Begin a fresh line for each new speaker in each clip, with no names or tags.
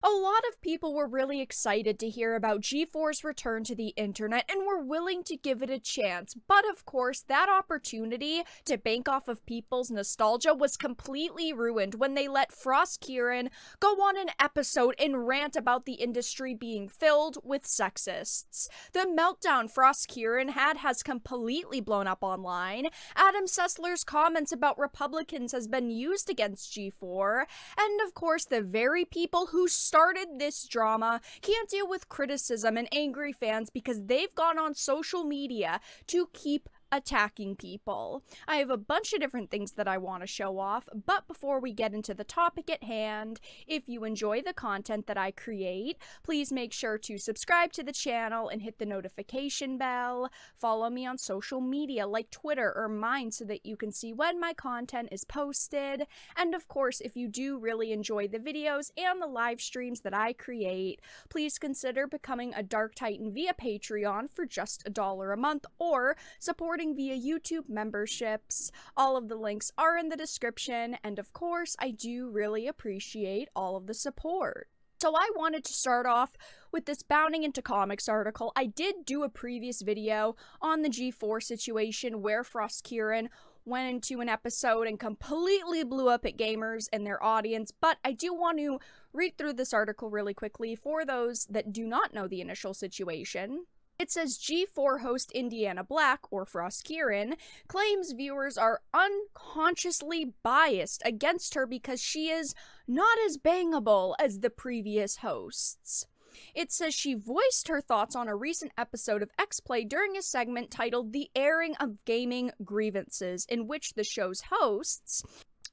A lot of people were really excited to hear about G4's return to the internet and were willing to give it a chance, but of course that opportunity to bank off of people's nostalgia was completely ruined when they let Froskurinn go on an episode and rant about the industry being filled with sexists. The meltdown Froskurinn had has completely blown up online. Adam Sessler's comments about Republicans has been used against G4, and of course the very people who started this drama can't deal with criticism and angry fans because they've gone on social media to keep attacking people. I have a bunch of different things that I want to show off, but before we get into the topic at hand, if you enjoy the content that I create, please make sure to subscribe to the channel and hit the notification bell. Follow me on social media like Twitter or mine so that you can see when my content is posted. And of course, if you do really enjoy the videos and the live streams that I create, please consider becoming a Dark Titan via Patreon for just $1 a month or supporting via YouTube memberships. All of the links are in the description, and of course, I do really appreciate all of the support. So I wanted to start off with this Bounding into Comics article. I did do a previous video on the G4 situation where Froskurinn went into an episode and completely blew up at gamers and their audience, but I do want to read through this article really quickly for those that do not know the initial situation. It says G4 host Indiana Black, or Froskurinn, claims viewers are unconsciously biased against her because she is not as bangable as the previous hosts. It says she voiced her thoughts on a recent episode of X-Play during a segment titled The Airing of Gaming Grievances, in which the show's hosts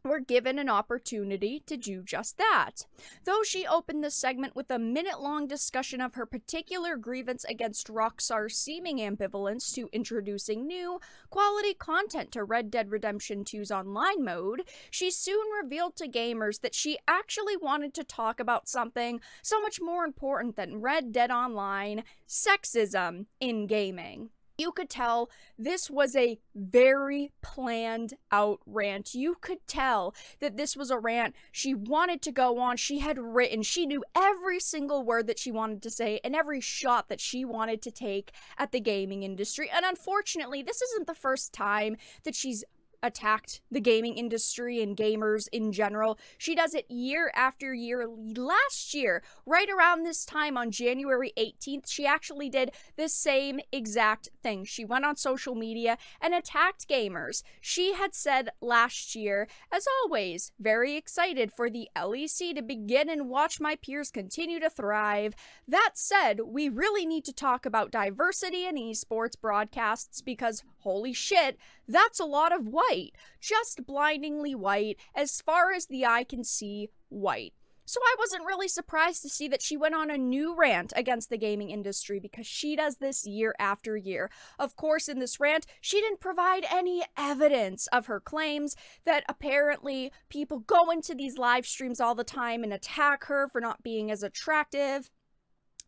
were given an opportunity to do just that. Though she opened the segment with a minute-long discussion of her particular grievance against Rockstar's seeming ambivalence to introducing new, quality content to Red Dead Redemption 2's online mode, she soon revealed to gamers that she actually wanted to talk about something so much more important than Red Dead Online: sexism in gaming. You could tell this was a very planned out rant. You could tell that this was a rant she wanted to go on. She had written, she knew every single word that she wanted to say and every shot that she wanted to take at the gaming industry. And unfortunately, this isn't the first time that she's attacked the gaming industry and gamers in general. She does it year after year. Last year, right around this time on January 18th, she actually did the same exact thing. She went on social media and attacked gamers. She had said last year, as always, very excited for the LEC to begin and watch my peers continue to thrive. That said, we really need to talk about diversity in esports broadcasts because holy shit, that's a lot of white. Just blindingly white, as far as the eye can see, white. So I wasn't really surprised to see that she went on a new rant against the gaming industry because she does this year after year. Of course, in this rant, she didn't provide any evidence of her claims that apparently people go into these live streams all the time and attack her for not being as attractive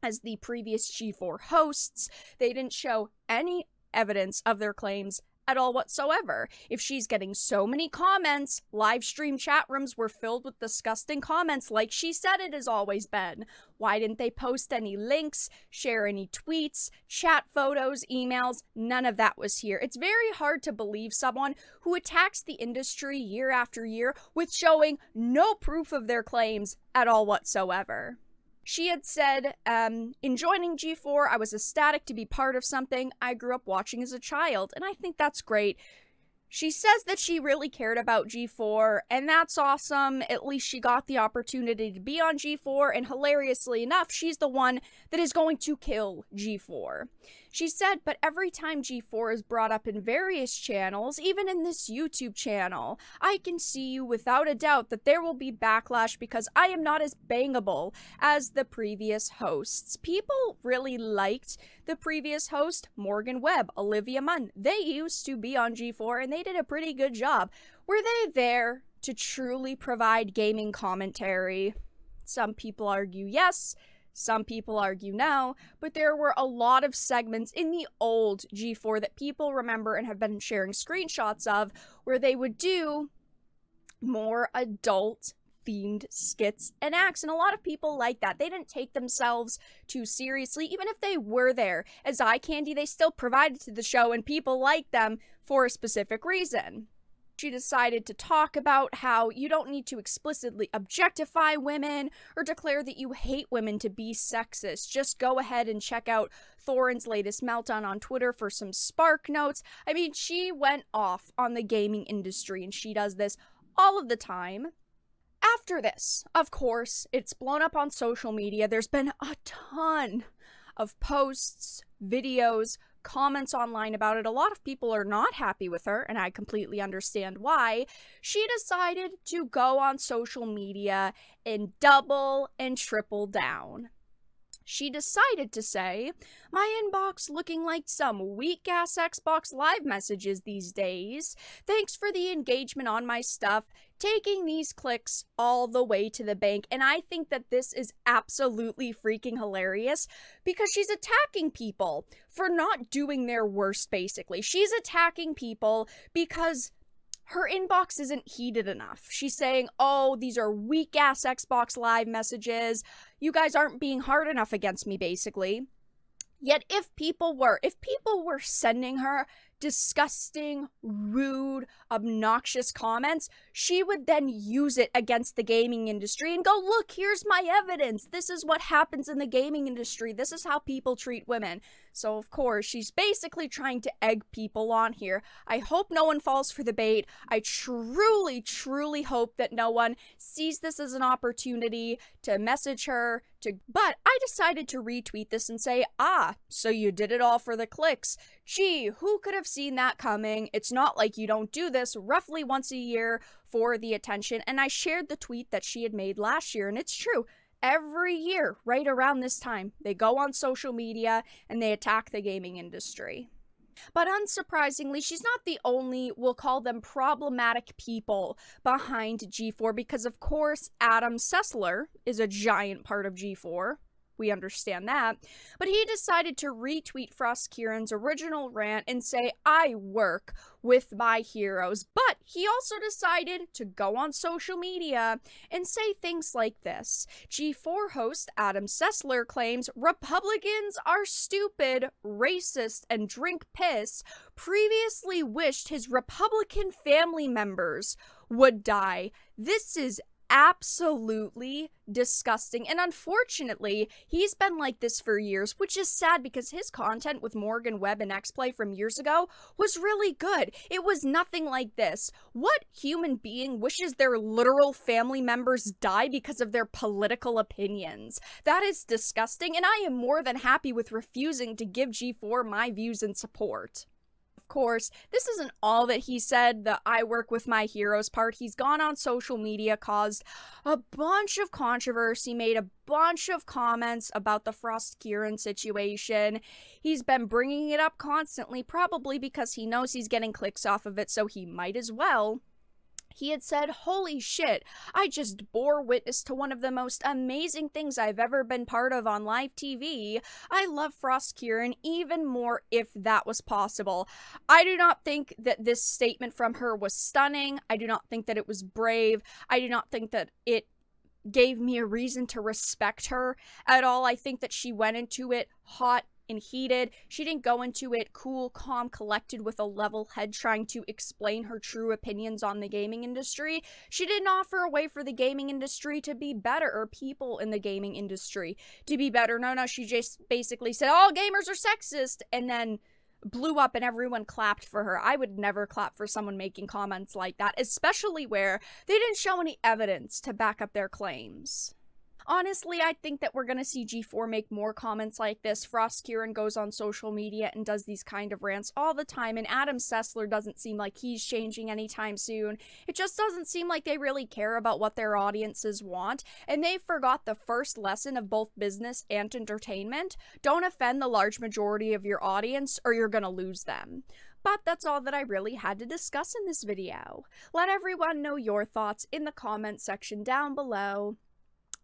as the previous G4 hosts. They didn't show any evidence of their claims at all whatsoever. If she's getting so many comments, live stream chat rooms were filled with disgusting comments like she said it has always been. Why didn't they post any links, share any tweets, chat photos, emails? None of that was here. It's very hard to believe someone who attacks the industry year after year with showing no proof of their claims at all whatsoever. She had said, in joining G4, I was ecstatic to be part of something I grew up watching as a child, and I think that's great. She says that she really cared about G4, and that's awesome. At least she got the opportunity to be on G4, and hilariously enough, she's the one that is going to kill G4. She said, but every time G4 is brought up in various channels, even in this YouTube channel, I can see you without a doubt that there will be backlash because I am not as bangable as the previous hosts. People really liked the previous host, Morgan Webb, Olivia Munn. They used to be on G4 and they did a pretty good job. Were they there to truly provide gaming commentary? Some people argue yes. Some people argue no, but there were a lot of segments in the old G4 that people remember and have been sharing screenshots of where they would do more adult themed skits and acts, and a lot of people like that. They didn't take themselves too seriously. Even if they were there as eye candy, they still provided to the show, and people liked them for a specific reason. She decided to talk about how you don't need to explicitly objectify women or declare that you hate women to be sexist. Just go ahead and check out Thorin's latest meltdown on Twitter for some spark notes. I mean, she went off on the gaming industry, and she does this all of the time. After this, of course, it's blown up on social media. There's been a ton of posts, videos, comments online about it. A lot of people are not happy with her, and I completely understand why. She decided to go on social media and double and triple down. She decided to say, my inbox looking like some weak-ass Xbox Live messages these days. Thanks for the engagement on my stuff, taking these clicks all the way to the bank. And I think that this is absolutely freaking hilarious because she's attacking people for not doing their worst, basically. She's attacking people because her inbox isn't heated enough. She's saying, oh, these are weak-ass Xbox Live messages. You guys aren't being hard enough against me, basically. Yet if people were sending her disgusting, rude, obnoxious comments, she would then use it against the gaming industry and go, look, here's my evidence. This is what happens in the gaming industry. This is how people treat women. So, of course, she's basically trying to egg people on here. I hope no one falls for the bait. I truly, truly hope that no one sees this as an opportunity to message her, but I decided to retweet this and say, so you did it all for the clicks. Gee, who could have seen that coming? It's not like you don't do this roughly once a year for the attention. And I shared the tweet that she had made last year, and it's true. Every year, right around this time, they go on social media and they attack the gaming industry. But unsurprisingly, she's not the only, we'll call them problematic people behind G4, because of course Adam Sessler is a giant part of G4. We understand that. But he decided to retweet Froskurinn's original rant and say, I work with my heroes. But he also decided to go on social media and say things like this. G4 host Adam Sessler claims Republicans are stupid, racist, and drink piss. Previously wished his Republican family members would die. This is absolutely disgusting, and unfortunately he's been like this for years, which is sad because his content with Morgan Webb and X-Play from years ago was really good. It was nothing like this. What human being wishes their literal family members die because of their political opinions? That is disgusting, and I am more than happy with refusing to give G4 my views and support. Of course, this isn't all that he said, the I work with my heroes part. He's gone on social media, caused a bunch of controversy, made a bunch of comments about the Froskurinn situation. He's been bringing it up constantly, probably because he knows he's getting clicks off of it, so he might as well. He had said, holy shit, I just bore witness to one of the most amazing things I've ever been part of on live TV. I love Froskurinn even more if that was possible. I do not think that this statement from her was stunning. I do not think that it was brave. I do not think that it gave me a reason to respect her at all. I think that she went into it hot and heated. She didn't go into it cool, calm, collected with a level head trying to explain her true opinions on the gaming industry. She didn't offer a way for the gaming industry to be better, or people in the gaming industry to be better. No, she just basically said, all gamers are sexist, and then blew up and everyone clapped for her. I would never clap for someone making comments like that, especially where they didn't show any evidence to back up their claims. Honestly, I think that we're going to see G4 make more comments like this. Froskurinn goes on social media and does these kind of rants all the time, and Adam Sessler doesn't seem like he's changing anytime soon. It just doesn't seem like they really care about what their audiences want, and they forgot the first lesson of both business and entertainment. Don't offend the large majority of your audience or you're going to lose them. But that's all that I really had to discuss in this video. Let everyone know your thoughts in the comment section down below.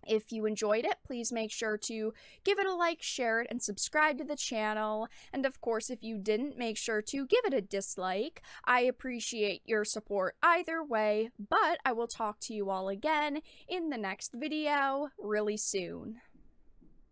If you enjoyed it, please make sure to give it a like, share it, and subscribe to the channel. And of course, if you didn't, make sure to give it a dislike. I appreciate your support either way, but I will talk to you all again in the next video really soon.